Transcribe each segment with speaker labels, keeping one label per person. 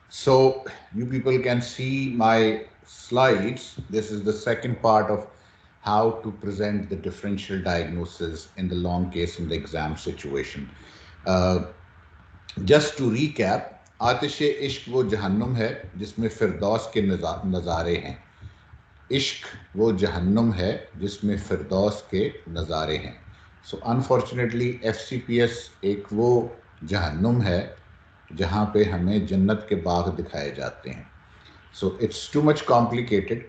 Speaker 1: So you people can see my slides. This is the second part of how to present the differential diagnosis in the long case in the exam situation. Uh, just to recap, आतिश इश्क वो जहन्नुम है जिसमें फिरदौस के नज़ारे हैं. इश्क वो जहन्नुम है जिसमें फिरदौस के नज़ारे हैं. सो अनफॉर्चुनेटली FCPS एक वो जहन्नुम है जहाँ पे हमें जन्नत के बाग दिखाए जाते हैं. So it's too much complicated.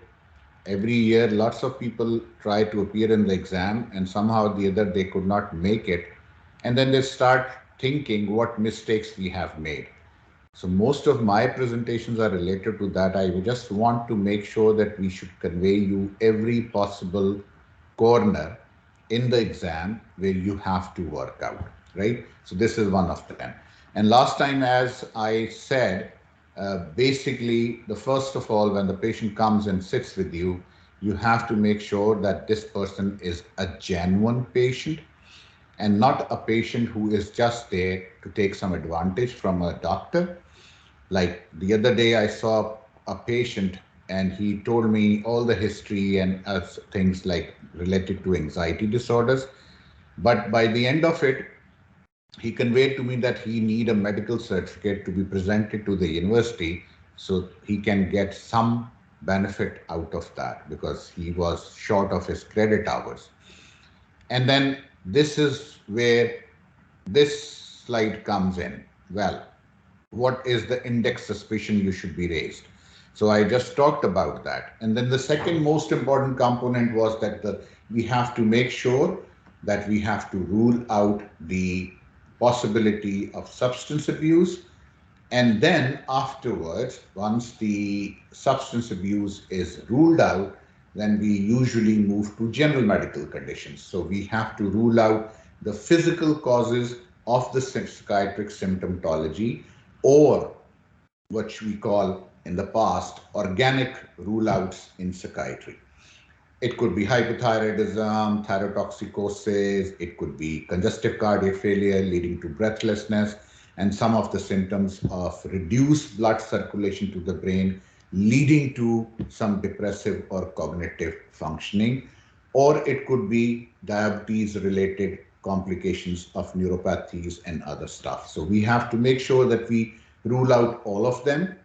Speaker 1: Every year, lots of people try to appear in the exam, and somehow or the other they could not make it. And then they start thinking what mistakes we have made. So most of my presentations are related to that. I just want to make sure that we should convey you every possible corner in the exam where you have to work out, right? So this is one of them. And last time, as I said, basically, the first of all, when the patient comes and sits with you, you have to make sure that this person is a genuine patient and not a patient who is just there to take some advantage from a doctor. Like the other day, I saw a patient and he told me all the history and things like related to anxiety disorders. But by the end of it, he conveyed to me that he need a medical certificate to be presented to the university so he can get some benefit out of that because he was short of his credit hours. And then this is where this slide comes in. Well, what is the index suspicion you should be raised? So I just talked about that. And then the second most important component was that we have to make sure that we have to rule out the possibility of substance abuse. And then afterwards, once the substance abuse is ruled out, then we usually move to general medical conditions. So we have to rule out the physical causes of the psychiatric symptomatology, or what we call in the past organic rule outs in psychiatry. It could be hypothyroidism, thyrotoxicosis, it could be congestive cardiac failure leading to breathlessness, and some of the symptoms of reduced blood circulation to the brain leading to some depressive or cognitive functioning. Or it could be diabetes related complications of neuropathies and other stuff. So we have to make sure that we rule out all of them.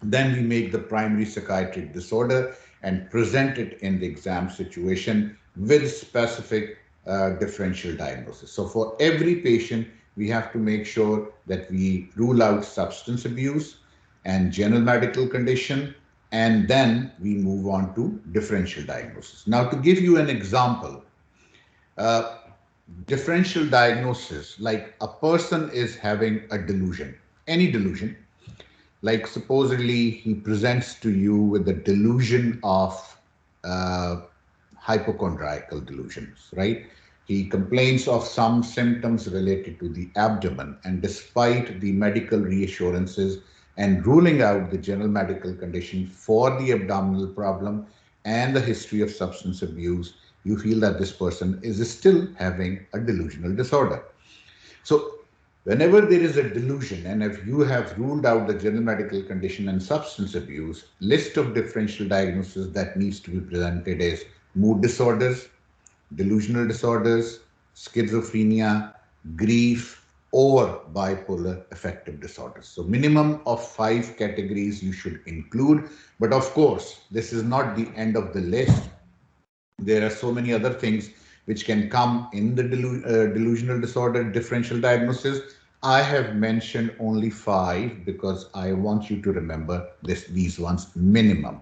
Speaker 1: Then we make the primary psychiatric disorder and present it in the exam situation with specific differential diagnosis. So for every patient, we have to make sure that we rule out substance abuse and general medical condition, and then we move on to differential diagnosis. Now, to give you an example, uh, differential diagnosis, like a person is having a delusion, any delusion, like supposedly he presents to you with the delusion of uh, hypochondriacal delusions, right? He complains of some symptoms related to the abdomen, and despite the medical reassurances and ruling out the general medical condition for the abdominal problem and the history of substance abuse, you feel that this person is still having a delusional disorder. So whenever there is a delusion, and if you have ruled out the general medical condition and substance abuse, list of differential diagnosis that needs to be presented is mood disorders, delusional disorders, schizophrenia, grief, or bipolar affective disorders. So minimum of 5 categories you should include. But of course, this is not the end of the list. There are so many other things which can come in the delusional disorder differential diagnosis. I have mentioned only 5 because I want you to remember these ones minimum.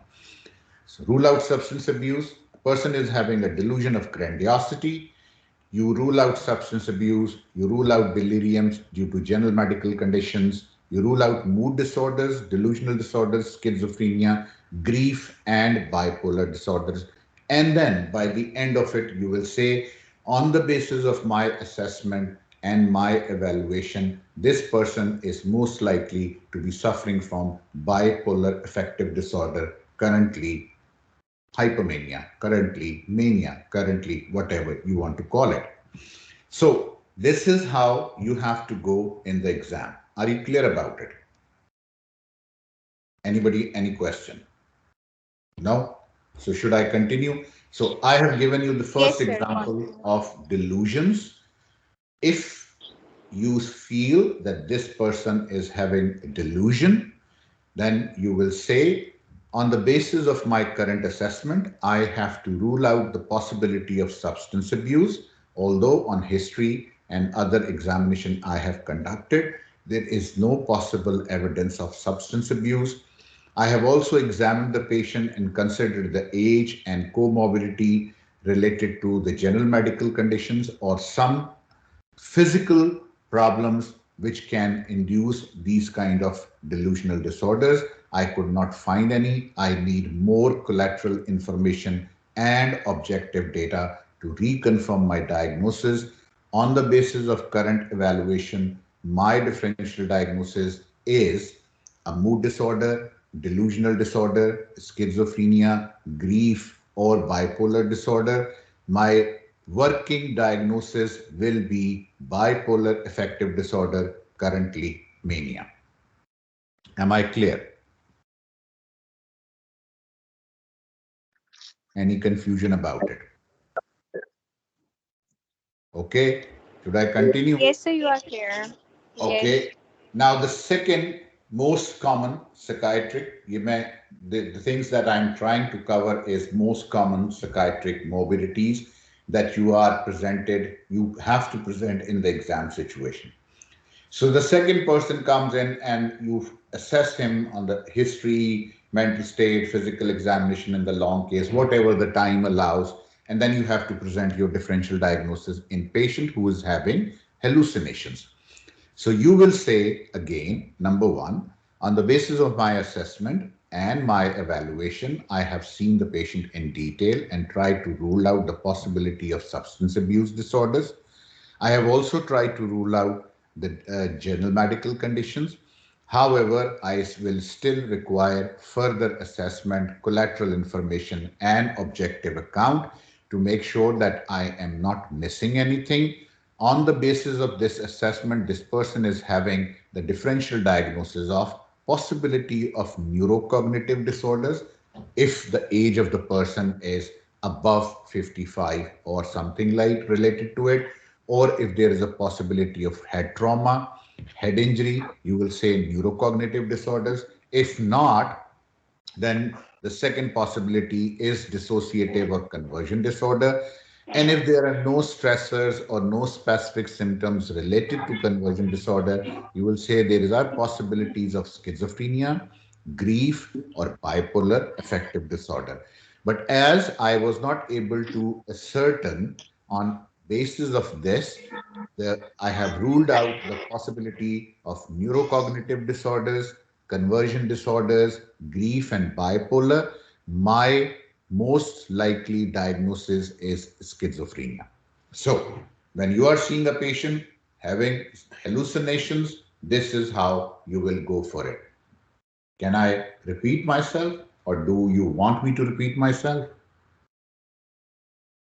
Speaker 1: So rule out substance abuse. A person is having a delusion of grandiosity. You rule out substance abuse. You rule out deliriums due to general medical conditions. You rule out mood disorders, delusional disorders, schizophrenia, grief, and bipolar disorders. And then by the end of it, you will say, on the basis of my assessment and my evaluation, this person is most likely to be suffering from bipolar affective disorder, currently hypomania, currently mania, currently whatever you want to call it. So this is how you have to go in the exam. Are you clear about it? Anybody, any question? No? So should I continue? So I have given you the
Speaker 2: Yes,
Speaker 1: first
Speaker 2: sir.
Speaker 1: example
Speaker 2: Continue.
Speaker 1: of delusions. If you feel that this person is having a delusion, then you will say, on the basis of my current assessment, I have to rule out the possibility of substance abuse, although on history and other examination I have conducted, there is no possible evidence of substance abuse. I have also examined the patient and considered the age and comorbidity related to the general medical conditions or some physical problems which can induce these kind of delusional disorders. I could not find any. I need more collateral information and objective data to reconfirm my diagnosis. On the basis of current evaluation, my differential diagnosis is a mood disorder, delusional disorder, schizophrenia, grief, or bipolar disorder. My working diagnosis will be bipolar affective disorder, currently mania. Am I clear? Any confusion about it? Okay. Should I continue?
Speaker 2: Yes, sir. You are clear. Yes.
Speaker 1: Okay. Now, the second most common psychiatric, the things that I'm trying to cover is most common psychiatric morbidities that you have to present in the exam situation. So the second person comes in and you assess him on the history, mental state, physical examination in the long case, whatever the time allows. And then you have to present your differential diagnosis in patient who is having hallucinations. So you will say again, number one, on the basis of my assessment and my evaluation, I have seen the patient in detail and tried to rule out the possibility of substance abuse disorders. I have also tried to rule out the general medical conditions. However, I will still require further assessment, collateral information, and objective account to make sure that I am not missing anything. On the basis of this assessment, this person is having the differential diagnosis of possibility of neurocognitive disorders if the age of the person is above 55 or something like related to it, or if there is a possibility of head trauma, head injury, you will say neurocognitive disorders. If not, then the second possibility is dissociative or conversion disorder. And if there are no stressors or no specific symptoms related to conversion disorder, you will say there are possibilities of schizophrenia, grief, or bipolar affective disorder. But as I was not able to ascertain on basis of this, I have ruled out the possibility of neurocognitive disorders, conversion disorders, grief, and bipolar. My most likely diagnosis is schizophrenia. So, when you are seeing a patient having hallucinations, this is how you will go for it. Can I repeat myself, or do you want me to repeat myself?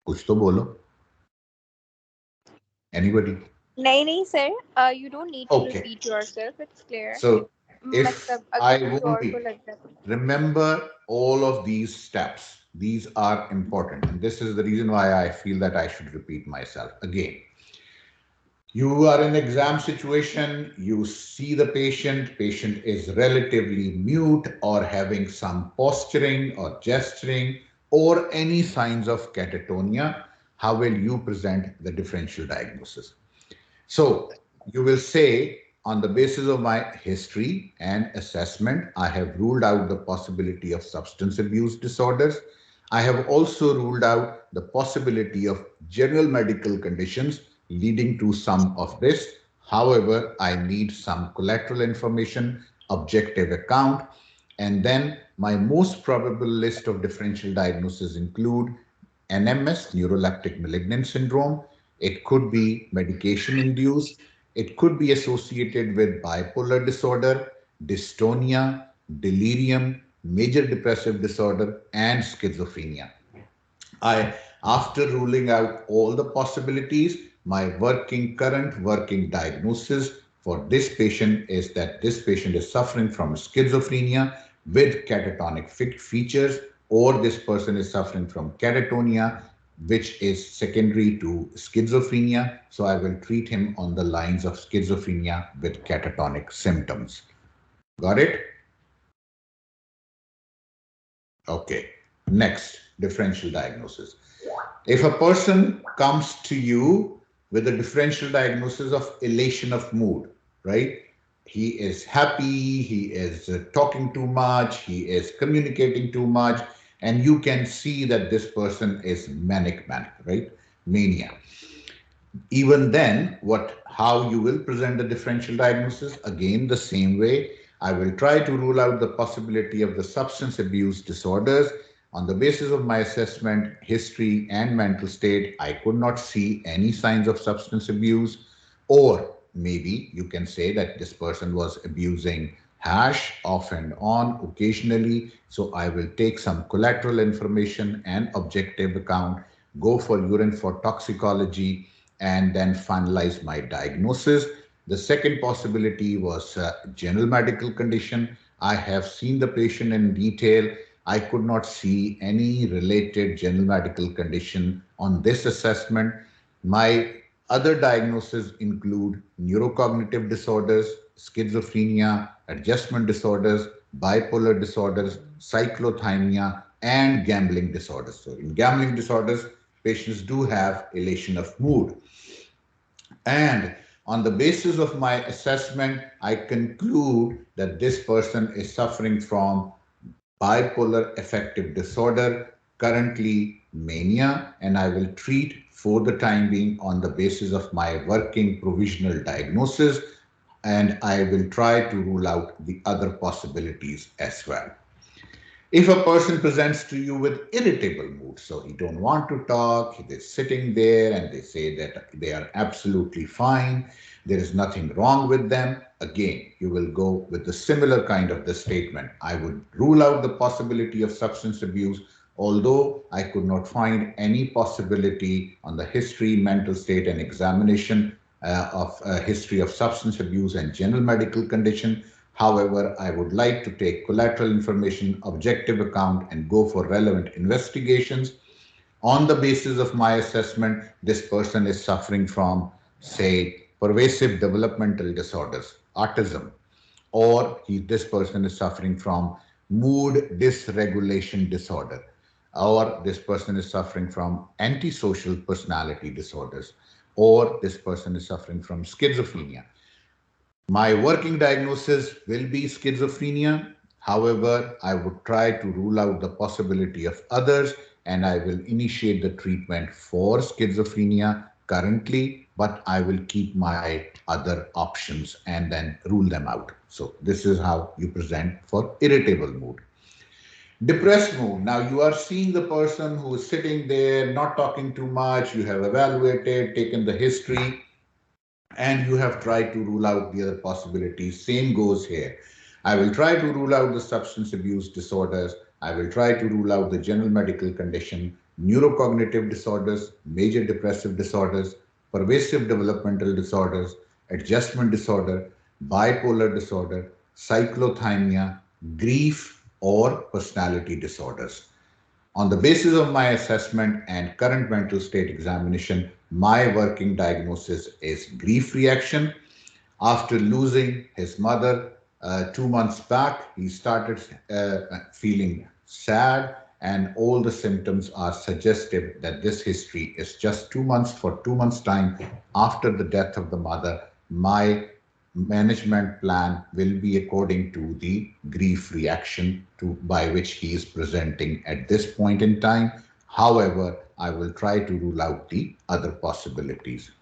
Speaker 1: कुछ तो बोलो. Anybody?
Speaker 2: नहीं नहीं sir. You don't need to
Speaker 1: Okay.
Speaker 2: repeat yourself. It's clear.
Speaker 1: So if
Speaker 2: मतलब
Speaker 1: I
Speaker 2: अगर किसी
Speaker 1: won't
Speaker 2: और को
Speaker 1: be,
Speaker 2: लगता है.
Speaker 1: remember all of these steps. These are important. And this is the reason why I feel that I should repeat myself again. You are in exam situation, you see the patient is relatively mute or having some posturing or gesturing or any signs of catatonia. How will you present the differential diagnosis? So you will say, on the basis of my history and assessment, I have ruled out the possibility of substance abuse disorders. I have also ruled out the possibility of general medical conditions leading to some of this. However, I need some collateral information, objective account, and then my most probable list of differential diagnoses include NMS, neuroleptic malignant syndrome. It could be medication induced. It could be associated with bipolar disorder, dystonia, delirium, major depressive disorder, and schizophrenia. I, after ruling out all the possibilities, my current working diagnosis for this patient is that this patient is suffering from schizophrenia with catatonic features, or this person is suffering from catatonia, which is secondary to schizophrenia. So I will treat him on the lines of schizophrenia with catatonic symptoms. Got it? Okay. Next, differential diagnosis. If a person comes to you with a differential diagnosis of elation of mood, right? He is happy, he is talking too much, he is communicating too much, and you can see that this person is manic, right? Mania. Even then, how you will present the differential diagnosis? Again, the same way. I will try to rule out the possibility of the substance abuse disorders. On the basis of my assessment, history, and mental state, I could not see any signs of substance abuse. Or maybe you can say that this person was abusing hash off and on occasionally. So I will take some collateral information and objective account, go for urine for toxicology, and then finalize my diagnosis. The second possibility was general medical condition. I have seen the patient in detail. I could not see any related general medical condition on this assessment. My other diagnoses include neurocognitive disorders, schizophrenia, adjustment disorders, bipolar disorders, cyclothymia, and gambling disorders. So in gambling disorders, patients do have elation of mood. And on the basis of my assessment, I conclude that this person is suffering from bipolar affective disorder, currently mania, and I will treat for the time being on the basis of my working provisional diagnosis, and I will try to rule out the other possibilities as well. If a person presents to you with irritable mood, so he don't want to talk, they're sitting there and they say that they are absolutely fine, there is nothing wrong with them, again, you will go with the similar kind of the statement. I would rule out the possibility of substance abuse, although I could not find any possibility on the history, mental state, and examination of history of substance abuse and general medical condition. However, I would like to take collateral information, objective account, and go for relevant investigations. On the basis of my assessment, this person is suffering from, say, pervasive developmental disorders, autism, or this person is suffering from mood dysregulation disorder, or this person is suffering from antisocial personality disorders, or this person is suffering from schizophrenia. My working diagnosis will be schizophrenia. However, I would try to rule out the possibility of others, and I will initiate the treatment for schizophrenia currently, but I will keep my other options and then rule them out. So this is how you present for irritable mood. Depressed mood. Now you are seeing the person who is sitting there, not talking too much. You have evaluated, taken the history, and you have tried to rule out the other possibilities. Same goes here. I will try to rule out the substance abuse disorders. I will try to rule out the general medical condition, neurocognitive disorders, major depressive disorders, pervasive developmental disorders, adjustment disorder, bipolar disorder, cyclothymia, grief, or personality disorders. On the basis of my assessment and current mental state examination, my working diagnosis is grief reaction. After losing his mother 2 months back, he started feeling sad, and all the symptoms are suggestive that this history is just 2 months. For 2 months' time after the death of the mother, my management plan will be according to the grief reaction by which he is presenting at this point in time. However, I will try to rule out the other possibilities.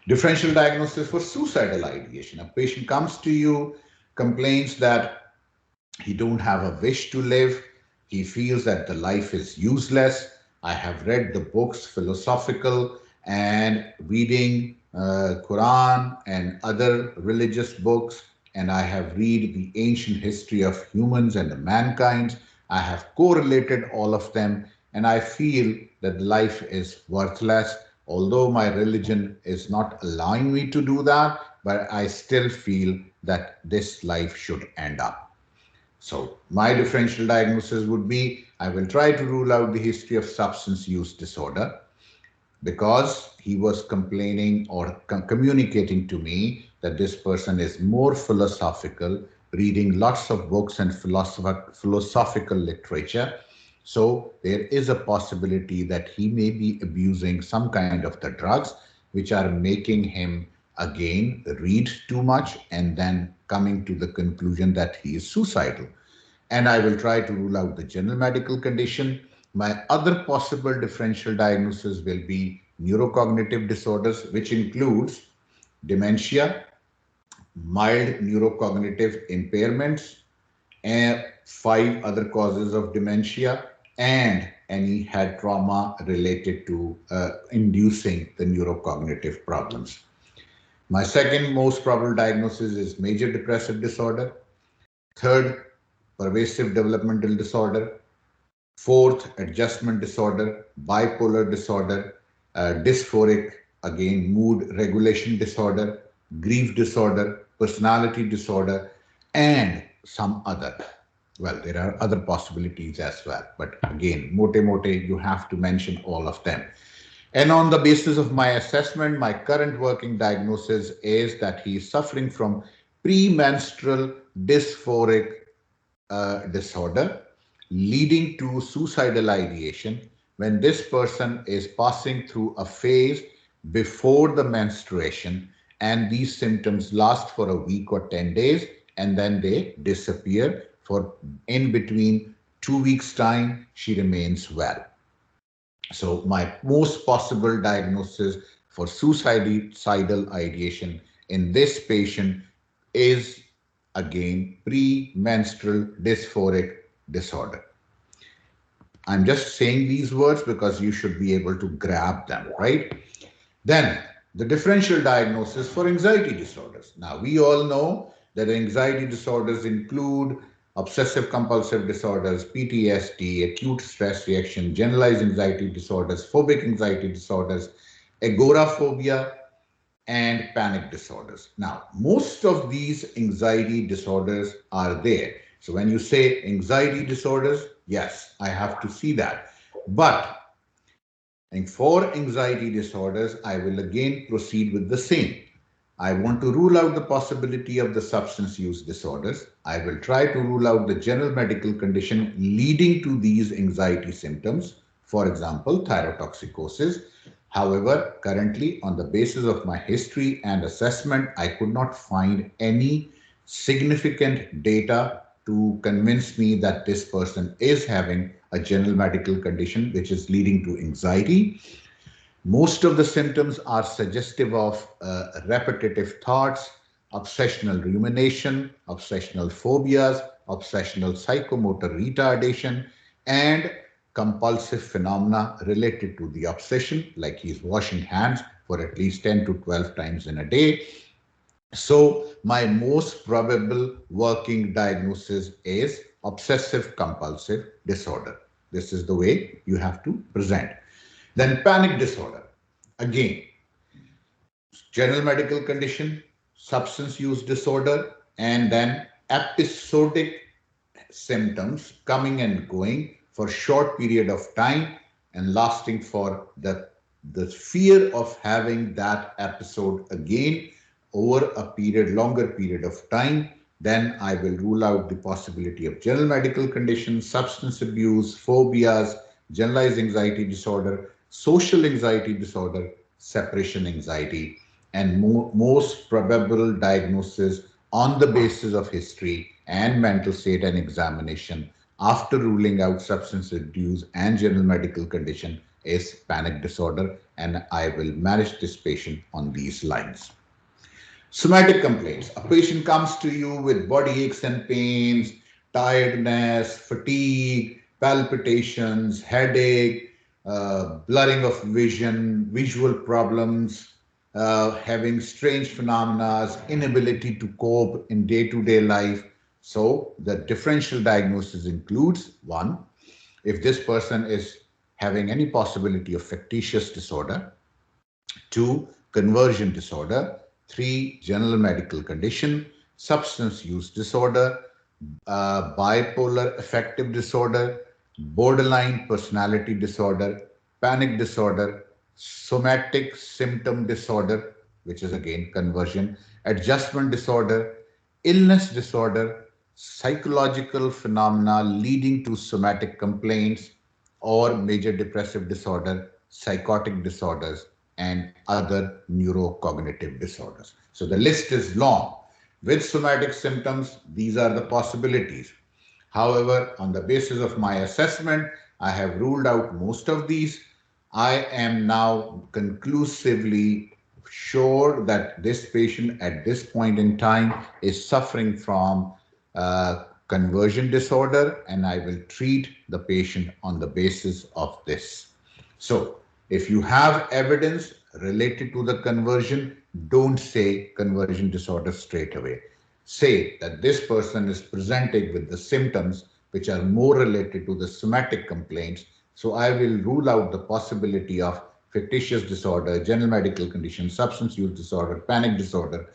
Speaker 1: Differential diagnosis for suicidal ideation. A patient comes to you, complains that he don't have a wish to live. He feels that the life is useless. I have read the books, philosophical and reading Quran and other religious books, and I have read the ancient history of humans and the mankind. I have correlated all of them, and I feel that life is worthless. Although my religion is not allowing me to do that, but I still feel that this life should end up. So my differential diagnosis would be, I will try to rule out the history of substance use disorder because he was complaining or communicating to me that this person is more philosophical, reading lots of books and philosophical literature. So there is a possibility that he may be abusing some kind of the drugs which are making him again read too much and then coming to the conclusion that he is suicidal. And I will try to rule out the general medical condition. My other possible differential diagnosis will be neurocognitive disorders, which includes dementia, mild neurocognitive impairments, and five other causes of dementia, and any head trauma related to inducing the neurocognitive problems. My second most probable diagnosis is major depressive disorder. Third, pervasive developmental disorder. Fourth, adjustment disorder, bipolar disorder, dysphoric, again, mood regulation disorder, grief disorder, personality disorder, and some other. Well, there are other possibilities as well, but again, mote, you have to mention all of them. And on the basis of my assessment, my current working diagnosis is that he is suffering from premenstrual dysphoric disorder leading to suicidal ideation when this person is passing through a phase before the menstruation, and these symptoms last for a week or 10 days and then they disappear. For in between 2 weeks time she remains well. So my most possible diagnosis for suicidal ideation in this patient is again premenstrual dysphoric disorder. I'm just saying these words because you should be able to grab them, right? Then the differential diagnosis for anxiety disorders. Now we all know that anxiety disorders include obsessive compulsive disorders, PTSD, acute stress reaction, generalized anxiety disorders, phobic anxiety disorders, agoraphobia, and panic disorders. Now, most of these anxiety disorders are there. So when you say anxiety disorders, yes, I have to see that. But and for anxiety disorders, I will again proceed with the same. I want to rule out the possibility of the substance use disorders. I will try to rule out the general medical condition leading to these anxiety symptoms, for example, thyrotoxicosis. However, currently, on the basis of my history and assessment, I could not find any significant data to convince me that this person is having a general medical condition which is leading to anxiety. Most of the symptoms are suggestive of repetitive thoughts, obsessional rumination, obsessional phobias, obsessional psychomotor retardation, and compulsive phenomena related to the obsession, like he's washing hands for at least 10 to 12 times in a day. So my most probable working diagnosis is obsessive compulsive disorder. This is the way you have to present. Then panic disorder. Again, general medical condition, substance use disorder, and then episodic symptoms coming and going for short period of time and lasting for the fear of having that episode again over a longer period of time. Then I will rule out the possibility of general medical conditions, substance abuse, phobias, generalized anxiety disorder, social anxiety disorder, separation anxiety, and most probable diagnosis on the basis of history and mental state and examination after ruling out substance abuse and general medical condition is panic disorder, and I will manage this patient on these lines. Somatic complaints. A patient comes to you with body aches and pains, tiredness, fatigue, palpitations, headache, blurring of vision, visual problems, having strange phenomena, inability to cope in day-to-day life. So the differential diagnosis includes one, if this person is having any possibility of factitious disorder, two, conversion disorder, three, general medical condition, substance use disorder, bipolar affective disorder, borderline personality disorder, panic disorder, somatic symptom disorder, which is again conversion, adjustment disorder, illness disorder, psychological phenomena leading to somatic complaints, or major depressive disorder, psychotic disorders, and other neurocognitive disorders. So the list is long. With somatic symptoms, these are the possibilities. However, on the basis of my assessment, I have ruled out most of these. I am now conclusively sure that this patient at this point in time is suffering from conversion disorder, and I will treat the patient on the basis of this. So, if you have evidence related to the conversion, don't say conversion disorder straight away. Say that this person is presenting with the symptoms which are more related to the somatic complaints. So I will rule out the possibility of fictitious disorder, general medical condition, substance use disorder, panic disorder,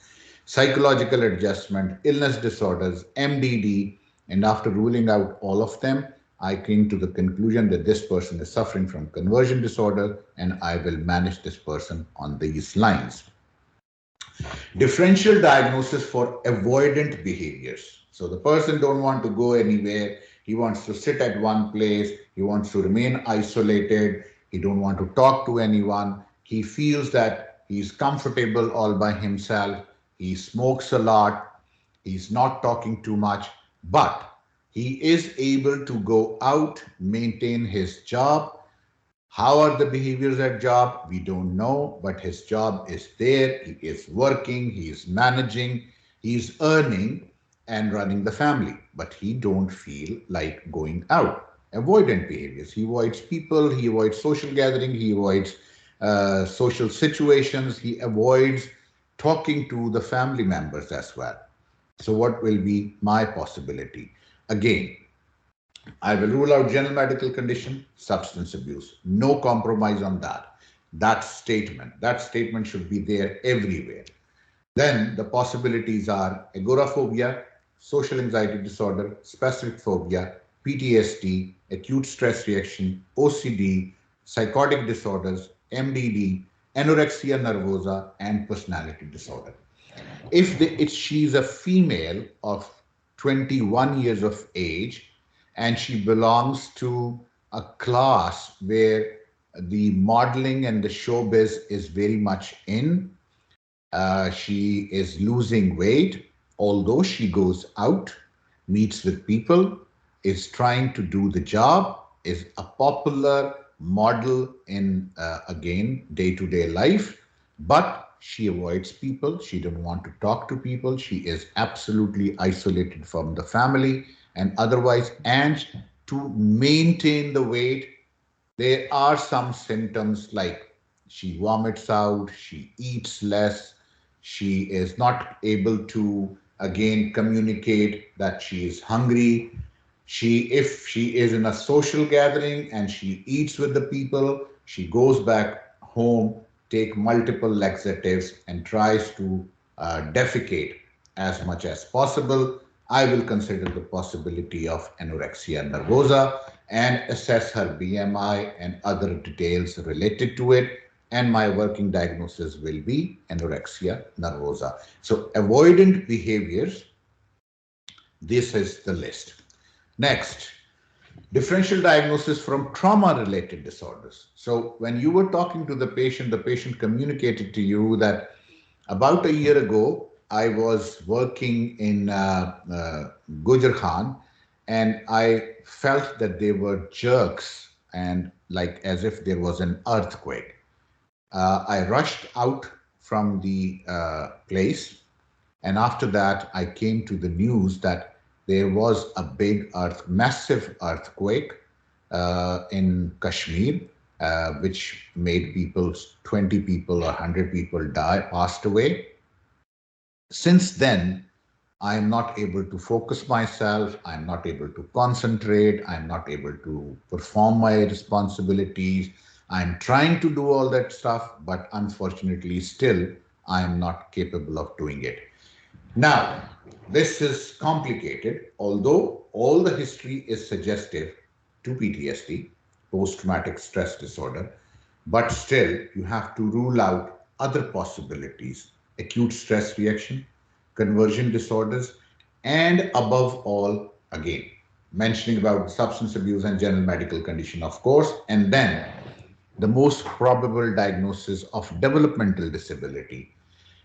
Speaker 1: psychological adjustment, illness disorders, MDD, and after ruling out all of them, I came to the conclusion that this person is suffering from conversion disorder, and I will manage this person on these lines. Differential diagnosis for avoidant behaviors. So the person don't want to go anywhere. He wants to sit at one place. He wants to remain isolated. He don't want to talk to anyone. He feels that he's comfortable all by himself. He smokes a lot. He's not talking too much, but he is able to go out, maintain his job. How are the behaviors at job? We don't know, but his job is there. He is working, he is managing, he is earning and running the family, but he don't feel like going out. Avoidant behaviors. He avoids people, he avoids social gathering, he avoids social situations, he avoids talking to the family members as well. So what will be my possibility? Again, I will rule out general medical condition, substance abuse. No compromise on that. That statement should be there everywhere. Then the possibilities are agoraphobia, social anxiety disorder, specific phobia, PTSD, acute stress reaction, OCD, psychotic disorders, MDD, anorexia nervosa, and personality disorder. If she's a female of 21 years of age and she belongs to a class where the modeling and the showbiz is very much in, she is losing weight, although she goes out, meets with people, is trying to do the job, is a popular model in, again, day-to-day life, but she avoids people. She doesn't want to talk to people. She is absolutely isolated from the family and otherwise. And to maintain the weight, there are some symptoms like she vomits out, she eats less, she is not able to again communicate that she is hungry. If she is in a social gathering and she eats with the people, she goes back home, take multiple laxatives and tries to defecate as much as possible. I will consider the possibility of anorexia nervosa and assess her BMI and other details related to it. And my working diagnosis will be anorexia nervosa. So avoidant behaviors, this is the list. Next, differential diagnosis from trauma-related disorders. So when you were talking to the patient communicated to you that about a year ago, I was working in Gujar Khan, and I felt that there were jerks and like as if there was an earthquake. I rushed out from the place, and after that, I came to the news that there was a massive earthquake in Kashmir, which made 20 people or 100 people passed away. Since then, I am not able to focus myself. I'm not able to concentrate. I'm not able to perform my responsibilities. I'm trying to do all that stuff, but unfortunately, still, I am not capable of doing it. Now, this is complicated, although all the history is suggestive to PTSD, post traumatic stress disorder, but still you have to rule out other possibilities: acute stress reaction, conversion disorders, and above all, again, mentioning about substance abuse and general medical condition, of course, and then the most probable diagnosis of developmental disability.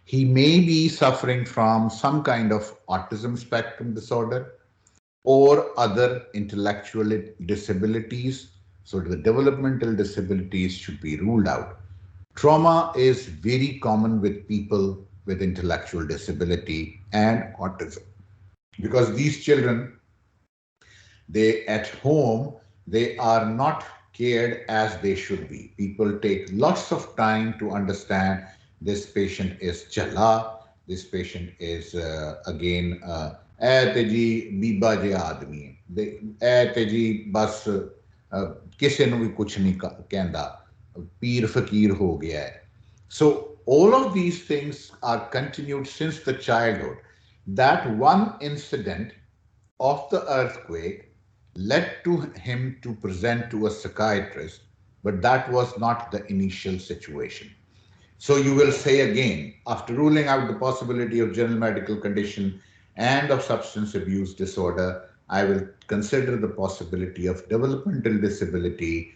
Speaker 1: He may be suffering from some kind of autism spectrum disorder or other intellectual disabilities. So the developmental disabilities should be ruled out. Trauma is very common with people with intellectual disability and autism because these children, they at home, they are not cared as they should be. People take lots of time to understand this patient is chala, this patient is again ऐ ते जी बीबा जे आदमी ऐ ते जी बस ਕਿਸੇ ਨੂੰ ਵੀ ਕੁਝ ਨਹੀਂ ਕਹਿੰਦਾ ਪੀਰ ਫਕੀਰ ਹੋ ਗਿਆ ਹੈ so all of these things are continued since the childhood. That one incident of the earthquake led to him to present to a psychiatrist, but that was not the initial situation. So you will say again, after ruling out the possibility of general medical condition and of substance abuse disorder, I will consider the possibility of developmental disability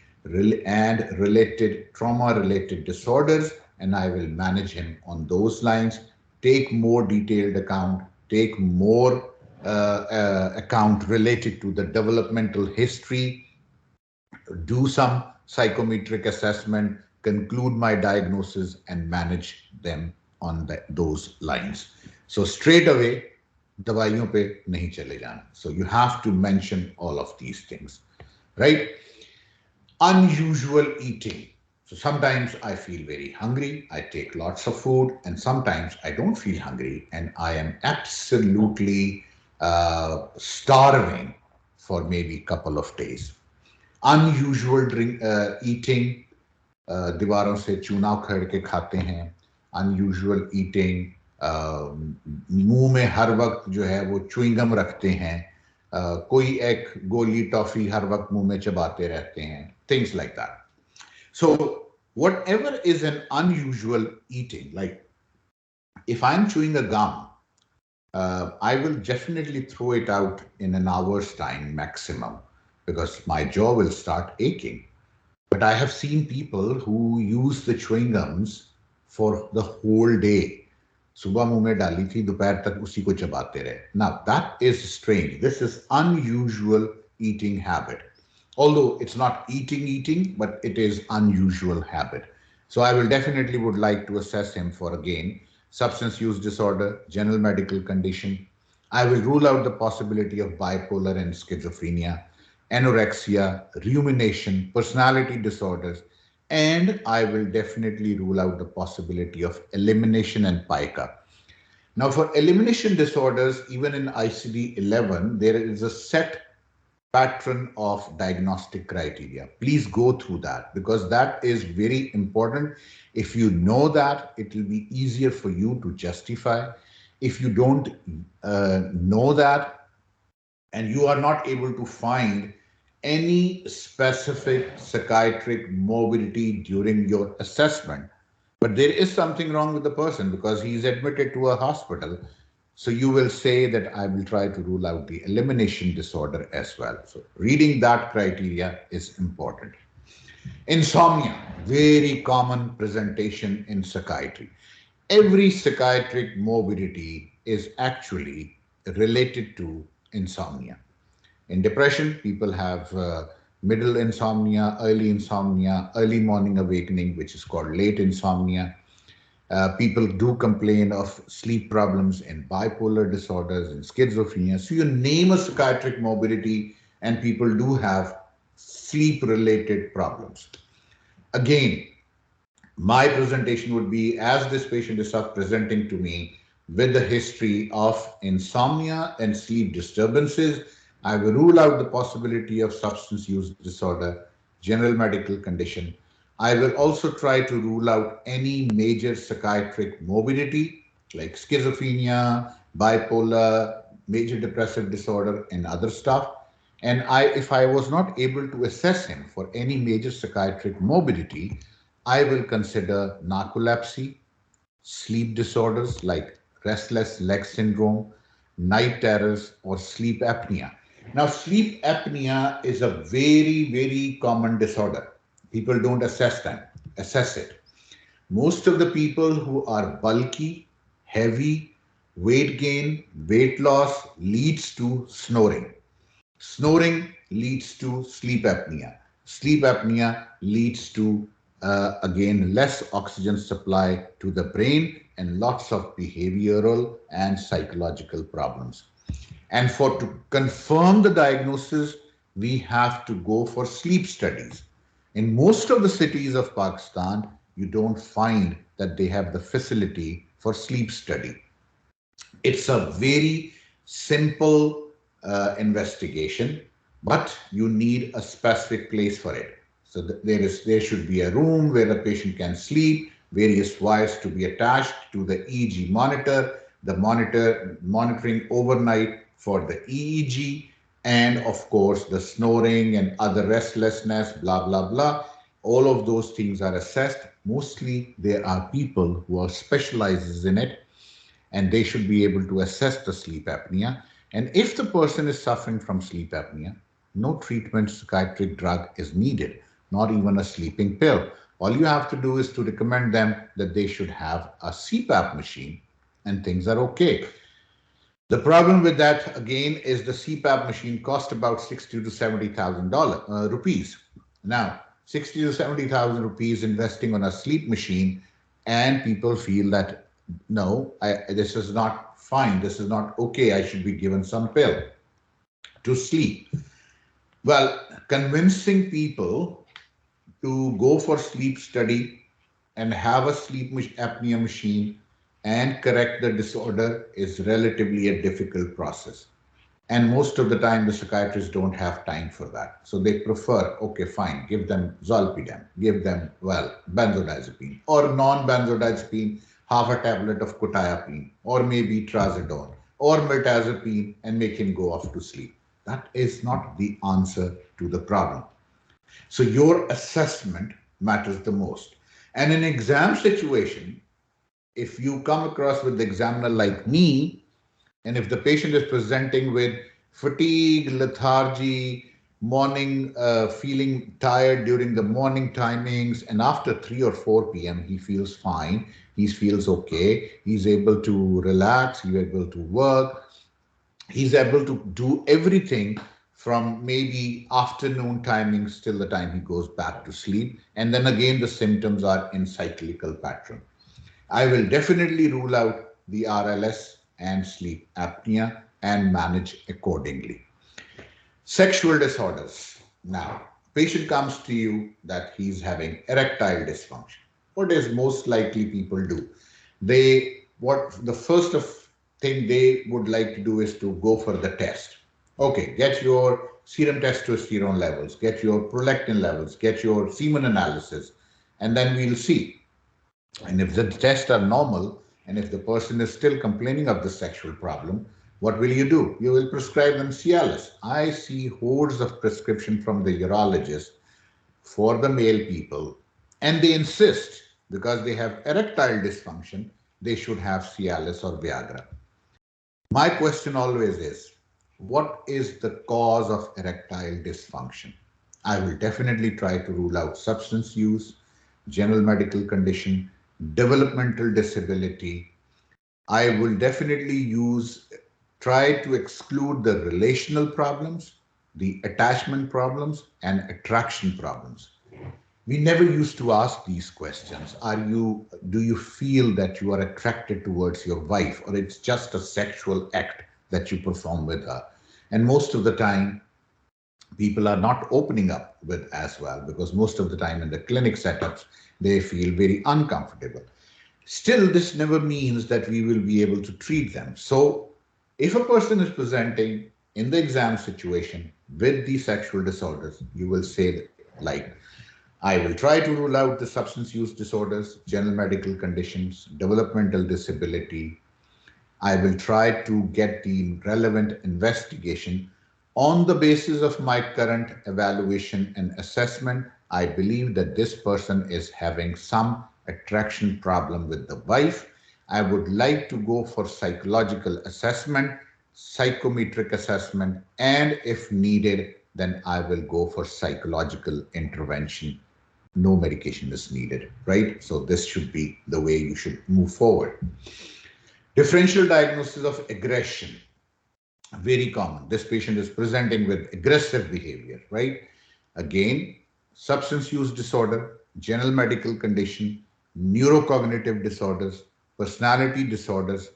Speaker 1: and related trauma-related disorders, and I will manage him on those lines, take more detailed account, take more account related to the developmental history, do some psychometric assessment, conclude my diagnosis, and manage them on those lines. So straight away, दवाइयों पे नहीं चले जाना. So you have to mention all of these things, right? Unusual eating. So sometimes I feel very hungry, I take lots of food, and sometimes I don't feel hungry and I am absolutely starving for maybe a couple of days. Unusual eating, दीवारों से चूना उखेड़ के खाते हैं. Unusual eating, मुंह में हर वक्त जो है वो च्युइंगम रखते हैं, कोई एक गोली टॉफी हर वक्त मुंह में चबाते रहते हैं, things like that. So whatever is an unusual eating, like if I'm chewing a gum, I will definitely throw it out in an hour's time maximum because my jaw will start aching. But I have seen people who use the chewing gums for the whole day. सुबह मुंह में डाली थी, दोपहर तक उसी को चबाते रहे. Now that is strange. This is unusual eating habit. Although it's not eating, but it is unusual habit. So I will definitely would like to assess him for again substance use disorder, general medical condition. I will rule out the possibility of bipolar and schizophrenia, anorexia, rumination, personality disorders, and I will definitely rule out the possibility of elimination and pica. Now, for elimination disorders, even in ICD-11, there is a set pattern of diagnostic criteria. Please go through that because that is very important. If you know that, it will be easier for you to justify. If you don't know that and you are not able to find any specific psychiatric morbidity during your assessment, but there is something wrong with the person because he is admitted to a hospital, so you will say that I will try to rule out the elimination disorder as well. So reading that criteria is important. Insomnia, very common presentation in psychiatry. Every psychiatric morbidity is actually related to insomnia. In depression, people have middle insomnia, early morning awakening, which is called late insomnia. People do complain of sleep problems in bipolar disorders and schizophrenia. So you name a psychiatric morbidity and people do have sleep-related problems. Again, my presentation would be as this patient is presenting to me with the history of insomnia and sleep disturbances, I will rule out the possibility of substance use disorder, general medical condition. I will also try to rule out any major psychiatric morbidity like schizophrenia, bipolar, major depressive disorder, and other stuff. And if I was not able to assess him for any major psychiatric morbidity, I will consider narcolepsy, sleep disorders like restless leg syndrome, night terrors, or sleep apnea. Now, sleep apnea is a very, very common disorder. People don't assess it. Most of the people who are bulky, heavy, weight gain, weight loss leads to snoring. Snoring leads to sleep apnea. Sleep apnea leads to, again, less oxygen supply to the brain and lots of behavioral and psychological problems. And to confirm the diagnosis, we have to go for sleep studies. In most of the cities of Pakistan, you don't find that they have the facility for sleep study. It's a very simple investigation, but you need a specific place for it. So there should be a room where the patient can sleep, various wires to be attached to the EEG monitor, the monitor monitoring overnight for the EEG, and of course the snoring and other restlessness, blah blah blah. All of those things are assessed. Mostly there are people who are specializes in it, and they should be able to assess the sleep apnea. And if the person is suffering from sleep apnea, no treatment psychiatric drug is needed, not even a sleeping pill. All you have to do is to recommend them that they should have a CPAP machine, and things are okay. The problem with that again is the CPAP machine cost about 60 to 70,000 rupees. Now, 60 to 70,000 rupees investing on a sleep machine, and people feel that no, this is not fine, this is not okay, I should be given some pill to sleep. Well, convincing people to go for sleep study and have a sleep apnea machine and correct the disorder is relatively a difficult process. And most of the time, the psychiatrists don't have time for that. So they prefer, okay, fine, give them zolpidem, give them, well, benzodiazepine or non-benzodiazepine, half a tablet of quetiapine, or maybe trazodone or mirtazapine, and make him go off to sleep. That is not the answer to the problem. So your assessment matters the most. And in exam situation, if you come across with the examiner like me, and if the patient is presenting with fatigue, lethargy, morning, feeling tired during the morning timings, and after 3 or 4 p.m., he feels fine, he feels okay, he's able to relax, he's able to work, he's able to do everything from maybe afternoon timings till the time he goes back to sleep. And then again, the symptoms are in cyclical pattern. I will definitely rule out the RLS and sleep apnea and manage accordingly. Sexual disorders. Now, patient comes to you that he's having erectile dysfunction. What is most likely people do? The first of thing they would like to do is to go for the test. Okay, get your serum testosterone levels, get your prolactin levels, get your semen analysis, and then we'll see. And if the tests are normal, and if the person is still complaining of the sexual problem, what will you do? You will prescribe them Cialis. I see hordes of prescription from the urologist for the male people, and they insist because they have erectile dysfunction, they should have Cialis or Viagra. My question always is, what is the cause of erectile dysfunction? I will definitely try to rule out substance use, general medical condition, developmental disability. I will definitely try to exclude the relational problems, the attachment problems, and attraction problems. We never used to ask these questions. Do you feel that you are attracted towards your wife, or it's just a sexual act that you perform with her? And most of the time, people are not opening up with as well, because most of the time in the clinic setups, they feel very uncomfortable. Still, this never means that we will be able to treat them. So if a person is presenting in the exam situation with these sexual disorders, you will say like, I will try to rule out the substance use disorders, general medical conditions, developmental disability. I will try to get the relevant investigation. On the basis of my current evaluation and assessment, I believe that this person is having some attraction problem with the wife. I would like to go for psychological assessment, psychometric assessment, and if needed, then I will go for psychological intervention. No medication is needed, right? So this should be the way you should move forward. Differential diagnosis of aggression, very common. This patient is presenting with aggressive behavior, right? Again, substance use disorder, general medical condition, neurocognitive disorders, personality disorders,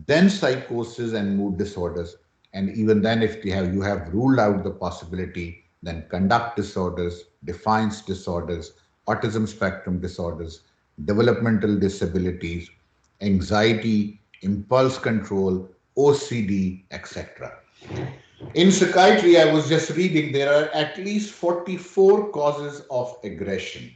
Speaker 1: then psychosis and mood disorders, and even then, if you have ruled out the possibility, then conduct disorders, defiance disorders, autism spectrum disorders, developmental disabilities, anxiety, impulse control, OCD, etc. In psychiatry, I was just reading there are at least 44 causes of aggression.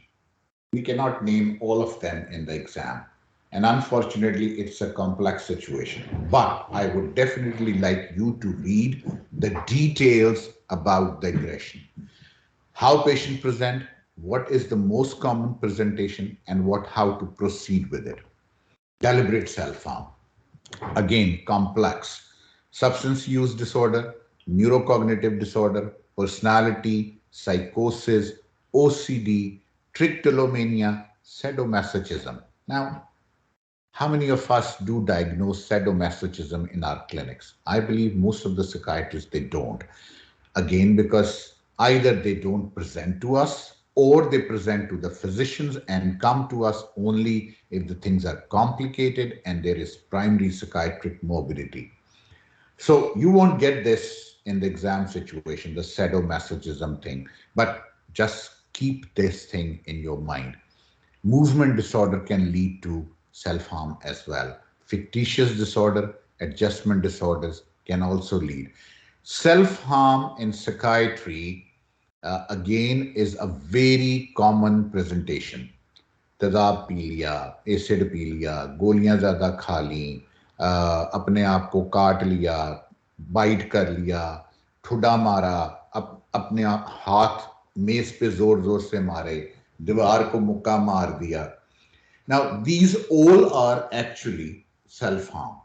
Speaker 1: We cannot name all of them in the exam. And unfortunately, it's a complex situation. But I would definitely like you to read the details about the aggression. How patient present, what is the most common presentation, and how to proceed with it. Deliberate self-harm. Again, complex. Substance use disorder, neurocognitive disorder, personality, psychosis, OCD, trichotillomania, sadomasochism. Now, how many of us do diagnose sadomasochism in our clinics? I believe most of the psychiatrists, they don't. Again, because either they don't present to us or they present to the physicians and come to us only if the things are complicated and there is primary psychiatric morbidity. So you won't get this in the exam situation, the sadomasochism thing, but just keep this thing in your mind. Movement disorder can lead to self-harm as well. Fictitious disorder, adjustment disorders can also lead. Self-harm in psychiatry, again, is a very common presentation. तेजाब P लिया, acid P लिया, गोलियां ज़्यादा खा ली, अपने आप को काट लिया, बाइट कर लिया, ठुड्डा मारा, अपने हाथ मेज पे जोर जोर से मारे, दीवार को मुक्का मार दिया. Now, these all are actually self-harm.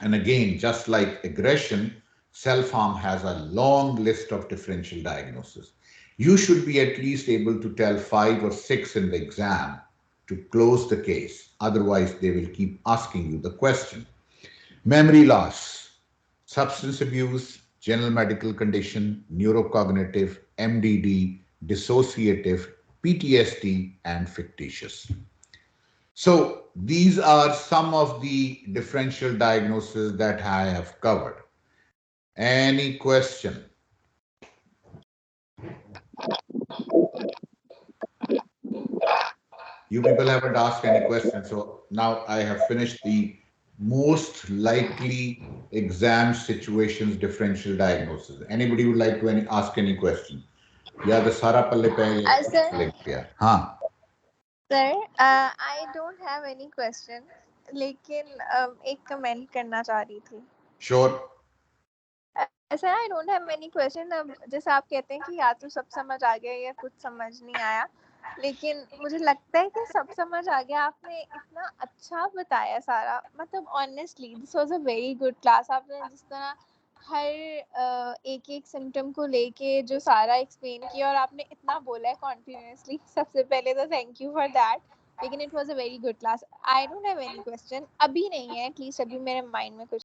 Speaker 1: And again, just like aggression, self-harm has a long list of differential diagnoses. You should be at least able to tell 5 or 6 in the exam to close the case. Otherwise, they will keep asking you the question. Memory loss, substance abuse, general medical condition, neurocognitive, MDD, dissociative, PTSD, and fictitious. So these are some of the differential diagnoses that I have covered. Any question? You people haven't asked any questions. So now I have finished the most likely exam situations differential diagnosis. Anybody would like to ask any question? Yeah, the Sara Palle
Speaker 2: Sir,
Speaker 1: Huh.
Speaker 2: I don't have any question, लेकिन एक comment करना चाह रही थी.
Speaker 1: Sure.
Speaker 2: Sir I don't have any question. अब जैसे आप कहते हैं कि या तो सब समझ आ गया या कुछ समझ नहीं आया, लेकिन मुझे लगता है कि सब समझ आ गया. आपने इतना अच्छा बताया सारा, मतलब honestly this was a very good class. आपने जिस तरह हर एक एक सिम्टम को लेके जो सारा एक्सप्लेन किया और आपने इतना बोला है कॉन्टिन्यूसली, सबसे पहले तो थैंक यू फॉर दैट. लेकिन it was a very good class. I don't have any question, अभी नहीं है, एटलीस्ट अभी मेरे माइंड में कुछ